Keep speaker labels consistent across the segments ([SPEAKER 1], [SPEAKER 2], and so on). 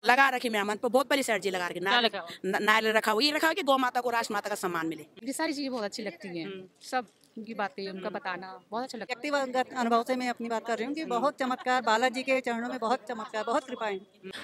[SPEAKER 1] लगा रखी मेहमान पर बहुत बड़ी सर्जी लगा रखी नारियल रखा हुआ, ये रखा हुआ कि गौ माता को राष्ट्र माता का सम्मान मिले।
[SPEAKER 2] ये सारी चीजें बहुत अच्छी लगती हैं, सब उनकी बातें उनका बताना बहुत अच्छा लगता है।
[SPEAKER 3] व्यक्तिगत अनुभव से मैं अपनी बात कर रही हूँ कि बहुत चमत्कार, बालाजी के चरणों में बहुत चमत्कार, बहुत कृपाएं।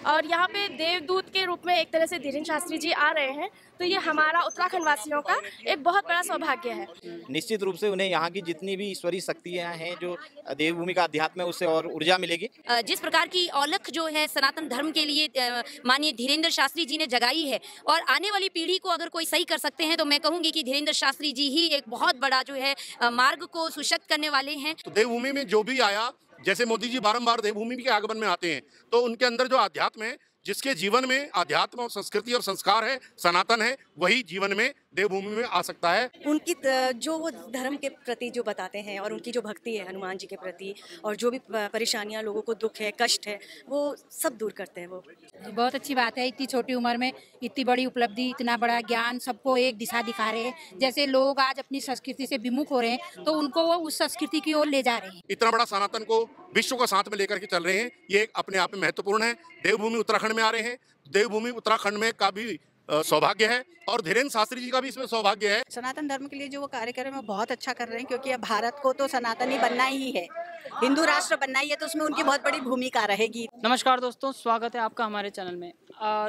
[SPEAKER 4] और यहाँ पे देवदूत के रूप में एक तरह से धीरेन्द्र शास्त्री जी आ रहे हैं, तो ये हमारा उत्तराखंड वासियों का एक बहुत बड़ा सौभाग्य है।
[SPEAKER 5] निश्चित रूप से उन्हें यहाँ की जितनी भी ईश्वरीय शक्तियाँ हैं, जो देवभूमि का अध्यात्म है, उससे और ऊर्जा मिलेगी।
[SPEAKER 6] जिस प्रकार की औलख जो है सनातन धर्म के लिए माननीय धीरेन्द्र शास्त्री जी ने जगाई है, और आने वाली पीढ़ी को अगर कोई सही कर सकते हैं तो मैं कहूँगी कि धीरेन्द्र शास्त्री जी ही एक बहुत बड़ा जो है मार्ग को सुशक्त करने वाले हैं।
[SPEAKER 7] तो देवभूमि में जो भी आया, जैसे मोदी जी बारंबार देवभूमि के आगमन में आते हैं, तो उनके अंदर जो अध्यात्म है, जिसके जीवन में अध्यात्म और संस्कृति और संस्कार है, सनातन है, वही जीवन में देवभूमि में आ सकता है।
[SPEAKER 8] उनकी जो वो धर्म के प्रति जो बताते हैं और उनकी जो भक्ति है हनुमान जी के प्रति, और जो भी परेशानियां लोगों को दुख है, कष्ट है, वो सब दूर करते हैं। वो
[SPEAKER 2] बहुत अच्छी बात है, इतनी छोटी उम्र में इतनी बड़ी उपलब्धि, इतना बड़ा ज्ञान, सबको एक दिशा दिखा रहे हैं। जैसे लोग आज अपनी संस्कृति से विमुख हो रहे हैं, तो उनको वो उस संस्कृति की ओर ले जा रहे हैं।
[SPEAKER 7] इतना बड़ा सनातन को विश्व को साथ में लेकर के चल रहे हैं, ये अपने आप में महत्वपूर्ण है। देवभूमि उत्तराखंड में आ रहे हैं, देवभूमि उत्तराखंड में का भी सौभाग्य है, और धीरेन्द्र शास्त्री जी का भी इसमें सौभाग्य है।
[SPEAKER 3] सनातन धर्म के लिए जो वो कार्य कर रहे हैं वो बहुत अच्छा कर रहे हैं, क्योंकि अब भारत को तो सनातनी बनना ही है, हिंदू राष्ट्र बनना ही है, तो उसमें उनकी बहुत बड़ी भूमिका रहेगी।
[SPEAKER 9] नमस्कार दोस्तों, स्वागत है आपका हमारे चैनल में।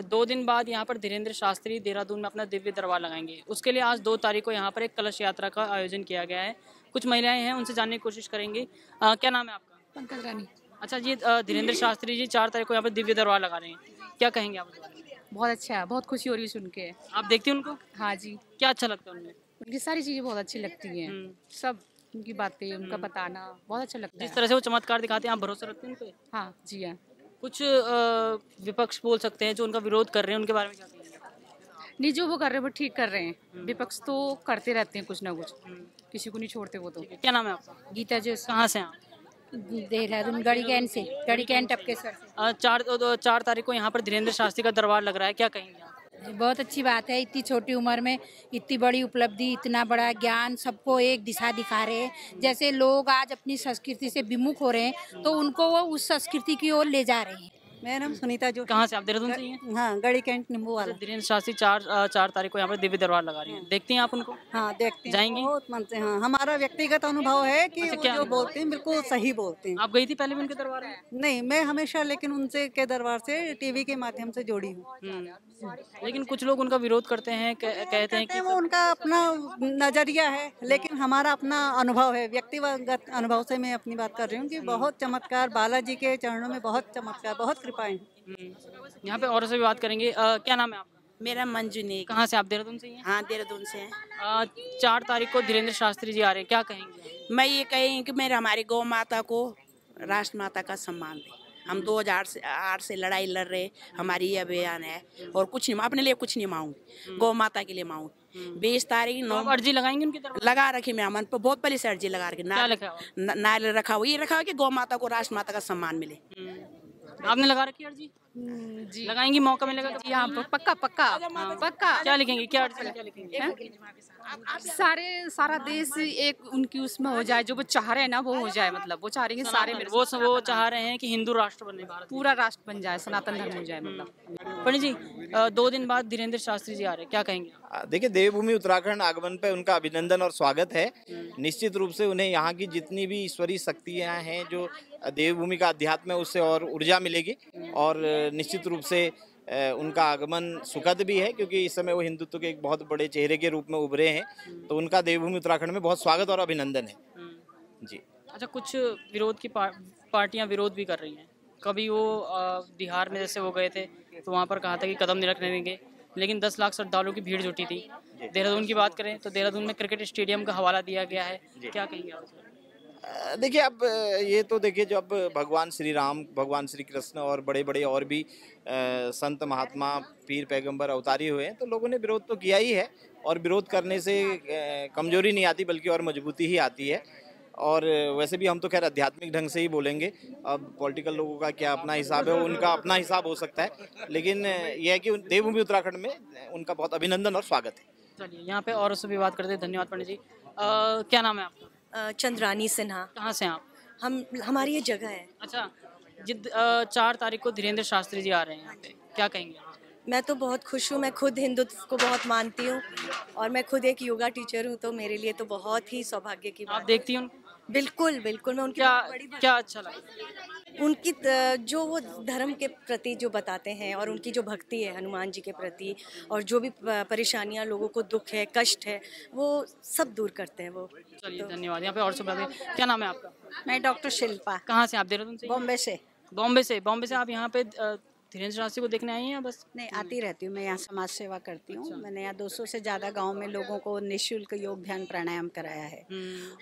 [SPEAKER 9] 2 दिन बाद यहाँ पर धीरेन्द्र शास्त्री देहरादून में अपना दिव्य दरबार लगाएंगे। उसके लिए आज 2 तारीख को यहाँ पर एक कलश यात्रा का आयोजन किया गया है। कुछ महिलाएं हैं, उनसे जानने की कोशिश करेंगे। क्या नाम है आपका?
[SPEAKER 2] पंकज रानी।
[SPEAKER 9] अच्छा जी, धीरेन्द्र शास्त्री जी 4 तारीख को यहाँ पर दिव्य दरबार लगा रहे हैं, क्या कहेंगे आप?
[SPEAKER 2] बहुत अच्छा है, बहुत खुशी हो रही है सुन के।
[SPEAKER 9] आप देखते हैं उनको?
[SPEAKER 2] हाँ जी।
[SPEAKER 9] क्या अच्छा लगता है उनमें?
[SPEAKER 2] उनकी सारी चीजें बहुत अच्छी लगती हैं, सब उनकी बातें उनका बताना बहुत अच्छा लगता है।
[SPEAKER 9] जिस तरह से वो चमत्कार दिखाते हैं, आप भरोसा रखते हैं उन पे?
[SPEAKER 2] हाँ जी हाँ।
[SPEAKER 9] कुछ विपक्ष बोल सकते हैं जो उनका विरोध कर रहे हैं, उनके बारे में क्या कहेंगे?
[SPEAKER 2] नहीं, जो वो कर रहे हैं वो ठीक कर रहे हैं। विपक्ष तो करते रहते हैं कुछ ना कुछ, किसी को नहीं छोड़ते वो तो।
[SPEAKER 9] क्या नाम है आपका?
[SPEAKER 2] गीता जी।
[SPEAKER 9] कहाँ से आप?
[SPEAKER 2] देहरादून गढ़ी कैंट से, गढ़ी कैंट टपकेसर से।
[SPEAKER 9] 4 तारीख को यहाँ पर धीरेन्द्र शास्त्री का दरबार लग रहा है, क्या कहेंगे आप?
[SPEAKER 2] बहुत अच्छी बात है, इतनी छोटी उम्र में इतनी बड़ी उपलब्धि, इतना बड़ा ज्ञान, सबको एक दिशा दिखा रहे हैं। जैसे लोग आज अपनी संस्कृति से विमुख हो रहे हैं, तो उनको वो उस संस्कृति की ओर ले जा रहे हैं।
[SPEAKER 3] मेरा नाम सुनीता जो।
[SPEAKER 9] कहाँ से आप? देहरादून से ही हैं?
[SPEAKER 3] हाँ, गढ़ी कैंट नींबू वाला।
[SPEAKER 9] धीरेन्द्र शास्त्री 4 तारीख को यहाँ पर दिव्य दरबार लगा रही हैं, देखती हैं आप उनको?
[SPEAKER 3] हाँ, देखते हैं,
[SPEAKER 9] जाएंगी?
[SPEAKER 3] बहुत मन से। हाँ, हमारा व्यक्तिगत अनुभव है कि वो जो बोलते हैं बिल्कुल सही बोलते हैं।
[SPEAKER 9] आप गई थी पहले भी उनके दरबार में?
[SPEAKER 3] नहीं, मैं हमेशा लेकिन उनसे के दरबार से टीवी के माध्यम से जोड़ी हूँ।
[SPEAKER 9] लेकिन कुछ लोग उनका विरोध करते हैं, कहते हैं कि
[SPEAKER 3] वो उनका अपना नजरिया है, लेकिन हमारा अपना अनुभव है। व्यक्तिगत अनुभव से मैं अपनी बात कर रही हूँ कि बहुत चमत्कार, बालाजी के चरणों में बहुत चमत्कार, बहुत कृपाएं।
[SPEAKER 9] यहाँ पे औरों से भी बात करेंगे। क्या नाम है आपका?
[SPEAKER 1] मेरा मंजू ने।
[SPEAKER 9] कहाँ से आप? देहरादून से ही हैं?
[SPEAKER 1] हाँ, देहरादून से हैं।
[SPEAKER 9] 4 तारीख को धीरेन्द्र शास्त्री जी आ रहे हैं, क्या कहेंगे?
[SPEAKER 1] मैं ये कहेंगे कि मेरे हमारी गौ माता को राष्ट्र माता का सम्मान दे। हम 2008 से लड़ाई लड़ रहे, हमारी ये अभियान है, और कुछ नहीं, अपने लिए कुछ नहीं मांगूंगी, गौ माता के लिए मांगूंगी। 20 तारीख
[SPEAKER 9] अर्जी लगाएंगे उनकी तरफ?
[SPEAKER 1] लगा रखी मेहमान पर बहुत बड़ी सर्जी लगा रखी, नारियल रखा हुआ, ये रखा हुआ कि गौ माता को राष्ट्र माता का सम्मान मिले।
[SPEAKER 9] आपने लगा रखी अर्जी?
[SPEAKER 2] जी
[SPEAKER 9] लगाएंगी, मौका मिलेगा तो?
[SPEAKER 2] यहाँ पर पक्का पक्का पक्का।
[SPEAKER 9] क्या लिखेंगे? क्या अर्जी क्या लिखेंगे?
[SPEAKER 2] सारा देश एक उनकी उसमें हो जाए, जो वो चाह रहे हैं ना वो हो जाए। मतलब वो चाह रहे हैं सारे
[SPEAKER 9] वो चाह रहे हैं कि हिंदू राष्ट्र बने, भारत
[SPEAKER 2] पूरा राष्ट्र बन जाए, सनातन धर्म हो जाए। मतलब
[SPEAKER 9] पंडित जी, 2 दिन बाद धीरेन्द्र शास्त्री जी आ रहे हैं, क्या कहेंगे?
[SPEAKER 5] देखिए, देवभूमि उत्तराखंड आगमन पे उनका अभिनंदन और स्वागत है। निश्चित रूप से उन्हें यहाँ की जितनी भी ईश्वरीय शक्तियाँ हैं, जो देवभूमि का अध्यात्म है, उससे और ऊर्जा मिलेगी, और निश्चित रूप से उनका आगमन सुखद भी है, क्योंकि इस समय वो हिंदुत्व के एक बहुत बड़े चेहरे के रूप में उभरे हैं। तो उनका देवभूमि उत्तराखंड में बहुत स्वागत और अभिनंदन है जी।
[SPEAKER 9] अच्छा, कुछ विरोध की पार्टियां विरोध भी कर रही हैं। कभी वो बिहार में जैसे वो गए थे, तो वहाँ पर कहा था कि कदम नहीं रखने देंगे, लेकिन 10 लाख श्रद्धालुओं की भीड़ जुटी थी। देहरादून की बात करें तो देहरादून में क्रिकेट स्टेडियम का हवाला दिया गया है, क्या कहेंगे आप?
[SPEAKER 5] देखिए, अब ये तो देखिए, जब भगवान श्री राम, भगवान श्री कृष्ण और बड़े बड़े और भी संत महात्मा, पीर पैगंबर अवतारी हुए हैं, तो लोगों ने विरोध तो किया ही है, और विरोध करने से कमजोरी नहीं आती बल्कि और मजबूती ही आती है। और वैसे भी हम तो खैर आध्यात्मिक ढंग से ही बोलेंगे, अब पॉलिटिकल लोगों का क्या अपना हिसाब है, उनका अपना हिसाब हो सकता है, लेकिन यह है कि देवभूमि उत्तराखंड में उनका बहुत अभिनंदन और स्वागत है।
[SPEAKER 9] चलिए, यहाँ पे और से भी बात करते हैं। धन्यवाद पंडित जी। क्या नाम है आपका?
[SPEAKER 8] चंद्रानी सिन्हा।
[SPEAKER 9] कहाँ से आप?
[SPEAKER 8] हमारी ये जगह है।
[SPEAKER 9] अच्छा, 4 तारीख को धीरेन्द्र शास्त्री जी आ रहे हैं यहाँ पे, क्या कहेंगे?
[SPEAKER 8] मैं तो बहुत खुश हूँ। मैं खुद हिंदुत्व को बहुत मानती हूँ और मैं खुद एक योगा टीचर हूँ, तो मेरे लिए तो बहुत ही सौभाग्य की
[SPEAKER 9] आप
[SPEAKER 8] बात है।
[SPEAKER 9] देखती हैं उनको?
[SPEAKER 8] बिल्कुल बिल्कुल, मैं उनकी
[SPEAKER 9] क्या
[SPEAKER 8] बहुत बड़ी
[SPEAKER 9] क्या अच्छा लगा?
[SPEAKER 8] उनकी जो वो धर्म के प्रति जो बताते हैं और उनकी जो भक्ति है हनुमान जी के प्रति, और जो भी परेशानियां लोगों को दुख है, कष्ट है, वो सब दूर करते हैं वो।
[SPEAKER 9] चलिए धन्यवाद। यहाँ पे और सब बातें, क्या नाम है आपका?
[SPEAKER 3] मैं डॉक्टर शिल्पा,
[SPEAKER 9] कहाँ से आप? देहरादून से?
[SPEAKER 3] बॉम्बे से।
[SPEAKER 9] बॉम्बे से आप यहाँ पे धीरेन्द्र शास्त्री को देखने आई हैं या बस?
[SPEAKER 3] नहीं, आती रहती हूँ, मैं यहाँ समाज सेवा करती हूँ। मैंने यहाँ 200 से ज़्यादा गांव में लोगों को निःशुल्क योग ध्यान प्राणायाम कराया है।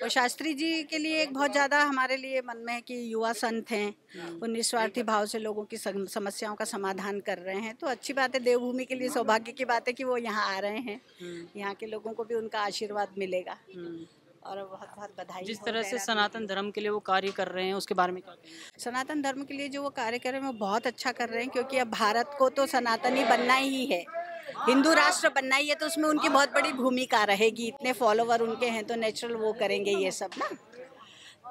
[SPEAKER 3] और शास्त्री जी के लिए एक बहुत ज़्यादा हमारे लिए मन में है कि युवा संत हैं, वो निस्वार्थी भाव से लोगों की समस्याओं का समाधान कर रहे हैं। तो अच्छी बात है, देवभूमि के लिए सौभाग्य की बात है कि वो यहाँ आ रहे हैं। यहाँ के लोगों को भी उनका आशीर्वाद मिलेगा और बहुत बहुत बधाई।
[SPEAKER 9] जिस तरह से सनातन धर्म के लिए वो कार्य कर रहे हैं उसके बारे में क्या कहेंगे?
[SPEAKER 3] सनातन धर्म के लिए जो वो कार्य कर रहे हैं वो बहुत अच्छा कर रहे हैं, क्योंकि अब भारत को तो सनातनी बनना ही है, हिंदू राष्ट्र बनना ही है, तो उसमें उनकी बहुत बड़ी भूमिका रहेगी। इतने फॉलोवर उनके हैं तो नेचुरल वो करेंगे ये सब ना।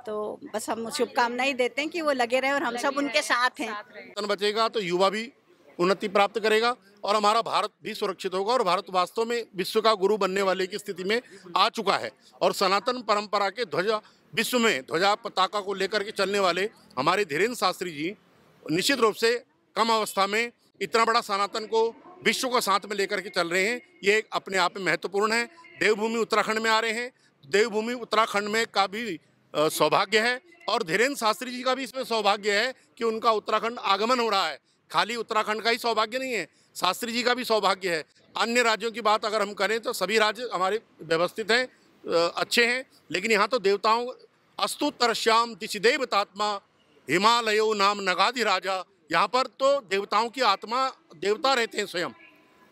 [SPEAKER 3] तो बस हम शुभकामनाएं देते हैं कि वो लगे रहे और हम सब उनके साथ हैं।
[SPEAKER 7] बचेगा तो युवा भी उन्नति प्राप्त करेगा और हमारा भारत भी सुरक्षित होगा, और भारत वास्तव में विश्व का गुरु बनने वाले की स्थिति में आ चुका है। और सनातन परंपरा के ध्वजा विश्व में ध्वजा पताका को लेकर के चलने वाले हमारे धीरेन्द्र शास्त्री जी निश्चित रूप से कम अवस्था में इतना बड़ा सनातन को विश्व को साथ में लेकर के चल रहे हैं। ये एक अपने आप में महत्वपूर्ण है। देवभूमि उत्तराखंड में आ रहे हैं, देवभूमि उत्तराखंड में का भी सौभाग्य है, और धीरेन्द्र शास्त्री जी का भी इसमें सौभाग्य है कि उनका उत्तराखंड आगमन हो रहा है। खाली उत्तराखंड का ही सौभाग्य नहीं है, शास्त्री जी का भी सौभाग्य है। अन्य राज्यों की बात अगर हम करें तो सभी राज्य हमारे व्यवस्थित हैं, अच्छे हैं, लेकिन यहाँ तो देवताओं अस्तुतरश्याम दिशिदेवतात्मा हिमालयो नाम नगाधि राजा, यहाँ पर तो देवताओं की आत्मा देवता रहते हैं स्वयं,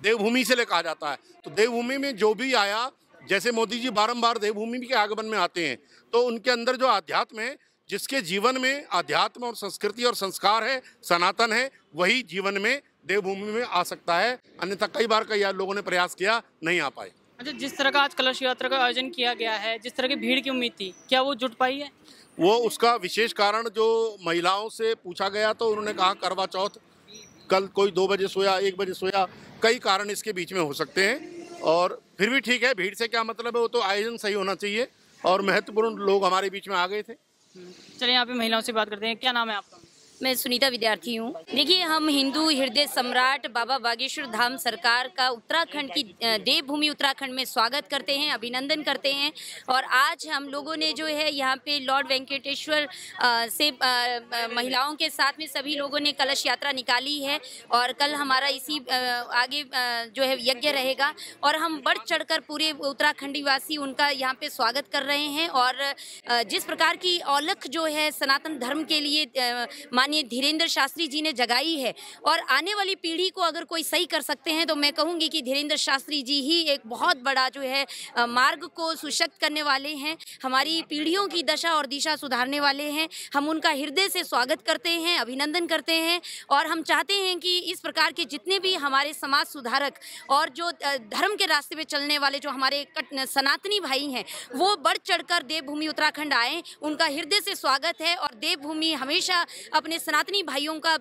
[SPEAKER 7] देवभूमि से ले कहा जाता है। तो देवभूमि में जो भी आया, जैसे मोदी जी बारंबार देवभूमि के आगमन में आते हैं, तो उनके अंदर जो आध्यात्म है, जिसके जीवन में आध्यात्म और संस्कृति और संस्कार है, सनातन है, वही जीवन में देवभूमि में आ सकता है। अन्यथा कई बार लोगों ने प्रयास किया, नहीं आ पाए।
[SPEAKER 9] अच्छा, जिस तरह का आज कलश यात्रा का आयोजन किया गया है, जिस तरह की भीड़ की उम्मीद थी, क्या वो जुट पाई है?
[SPEAKER 7] वो उसका विशेष कारण जो महिलाओं से पूछा गया तो उन्होंने कहा करवा चौथ, कल कोई 2 बजे सोया, 1 बजे सोया, कई कारण इसके बीच में हो सकते हैं। और फिर भी ठीक है, भीड़ से क्या मतलब है, वो तो आयोजन सही होना चाहिए और महत्वपूर्ण लोग हमारे बीच में आ गए थे।
[SPEAKER 9] चलिए यहाँ पे महिलाओं से बात करते हैं। क्या नाम है आपका?
[SPEAKER 6] मैं सुनीता विद्यार्थी हूँ। देखिए, हम हिंदू हृदय सम्राट बाबा बागेश्वर धाम सरकार का उत्तराखंड की देवभूमि उत्तराखंड में स्वागत करते हैं, अभिनंदन करते हैं। और आज हम लोगों ने जो है यहाँ पे लॉर्ड वेंकटेश्वर से महिलाओं के साथ में सभी लोगों ने कलश यात्रा निकाली है, और कल हमारा इसी आगे जो है यज्ञ रहेगा, और हम बढ़ चढ़कर पूरे उत्तराखंडी वासी उनका यहाँ पे स्वागत कर रहे हैं। और जिस प्रकार की औलख जो है सनातन धर्म के लिए धीरेन्द्र शास्त्री जी ने जगाई है, और आने वाली पीढ़ी को अगर कोई सही कर सकते हैं तो मैं कहूँगी कि धीरेन्द्र शास्त्री जी ही एक बहुत बड़ा जो है मार्ग को सुशक्त करने वाले हैं, हमारी पीढ़ियों की दशा और दिशा सुधारने वाले हैं। हम उनका हृदय से स्वागत करते हैं, अभिनंदन करते हैं, और हम चाहते हैं कि इस प्रकार के जितने भी हमारे समाज सुधारक और जो धर्म के रास्ते पे चलने वाले जो हमारे सनातनी भाई हैं, वो बढ़ चढ़कर देवभूमि उत्तराखंड आएँ। उनका हृदय से स्वागत है, और देवभूमि हमेशा अपने सनातनी भाइयों का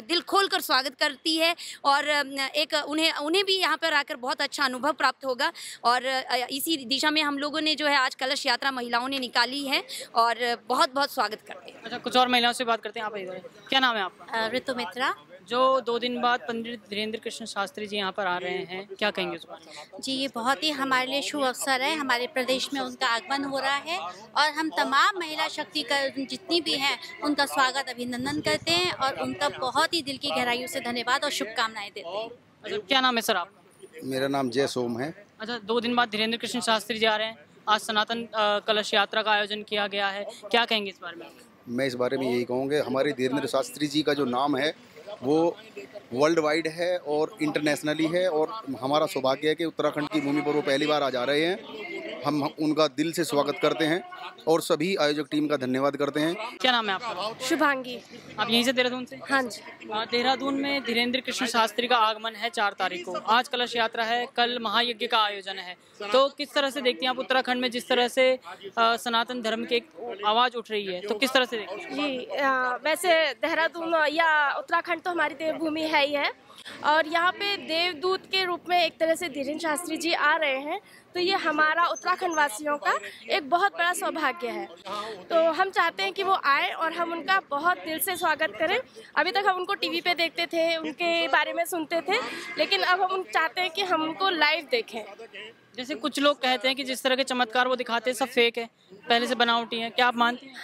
[SPEAKER 6] दिल खोलकर स्वागत करती है, और एक उन्हें भी यहाँ पर आकर बहुत अच्छा अनुभव प्राप्त होगा। और इसी दिशा में हम लोगों ने जो है आज कलश यात्रा महिलाओं ने निकाली है, और बहुत बहुत स्वागत करते हैं।
[SPEAKER 9] अच्छा, कुछ और महिलाओं से बात करते हैं। आप इधर, क्या नाम है आपका?
[SPEAKER 2] ऋतु मित्रा।
[SPEAKER 9] जो 2 दिन बाद पंडित धीरेन्द्र कृष्ण शास्त्री जी यहाँ पर आ रहे हैं, क्या कहेंगे उस बारे में?
[SPEAKER 2] जी, ये बहुत ही हमारे लिए शुभ अवसर है। हमारे प्रदेश में उनका आगमन हो रहा है, और हम तमाम महिला शक्ति का जितनी भी हैं उनका स्वागत अभिनंदन करते हैं, और उनका बहुत ही दिल की गहराइयों से धन्यवाद और शुभकामनाएं देते हैं।
[SPEAKER 9] अच्छा, क्या नाम है सर आपका?
[SPEAKER 10] मेरा नाम जय सोम है।
[SPEAKER 9] अच्छा, 2 दिन बाद धीरेन्द्र कृष्ण शास्त्री जी आ रहे हैं, आज सनातन कलश यात्रा का आयोजन किया गया है, क्या कहेंगे इस बारे में?
[SPEAKER 10] मैं इस बारे में यही कहूँगा, हमारे धीरेन्द्र शास्त्री जी का जो नाम है वो वर्ल्ड वाइड है और इंटरनेशनली है, और हमारा सौभाग्य है कि उत्तराखंड की भूमि पर वो पहली बार आ जा रहे हैं। हम उनका दिल से स्वागत करते हैं और सभी आयोजक टीम का धन्यवाद करते हैं।
[SPEAKER 9] क्या नाम है आपका?
[SPEAKER 4] शुभांगी।
[SPEAKER 9] आप यहीं से देहरादून से?
[SPEAKER 4] हाँ जी।
[SPEAKER 9] देहरादून में धीरेन्द्र कृष्ण शास्त्री का आगमन है 4 तारीख को, आज कलश यात्रा है, कल महायज्ञ का आयोजन है, तो किस तरह से देखती हैं आप उत्तराखंड में जिस तरह से सनातन धर्म की आवाज़ उठ रही है, तो किस तरह से देखती हैं?
[SPEAKER 4] जी, वैसे देहरादून या उत्तराखंड तो हमारी देवभूमि है ही है, और यहाँ पे देवदूत के रूप में एक तरह से धीरेन्द्र शास्त्री जी आ रहे हैं, तो ये हमारा उत्तराखंड वासियों का एक बहुत बड़ा सौभाग्य है। तो हम चाहते हैं कि वो आए और हम उनका बहुत दिल से स्वागत करें। अभी तक हम उनको टीवी पे देखते थे, उनके बारे में सुनते थे, लेकिन अब हम चाहते हैं कि हम उनको लाइव देखें।
[SPEAKER 9] जैसे कुछ लोग कहते हैं कि जिस तरह के चमत्कार वो दिखाते हैं सब फेक है, पहले से बनावटी है, क्या आप मानते हैं?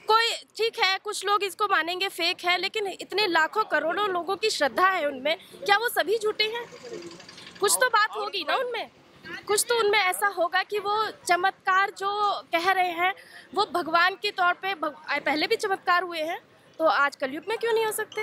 [SPEAKER 4] कोई ठीक है, कुछ लोग इसको मानेंगे फेक है, लेकिन इतने लाखों करोड़ों लोगों की श्रद्धा है उनमें, क्या वो सभी झूठे हैं? कुछ तो बात होगी ना उनमें, कुछ तो उनमें ऐसा होगा कि वो चमत्कार जो कह रहे हैं वो भगवान के तौर पे पहले भी चमत्कार हुए हैं, तो आज कलयुग में क्यों नहीं हो सकते?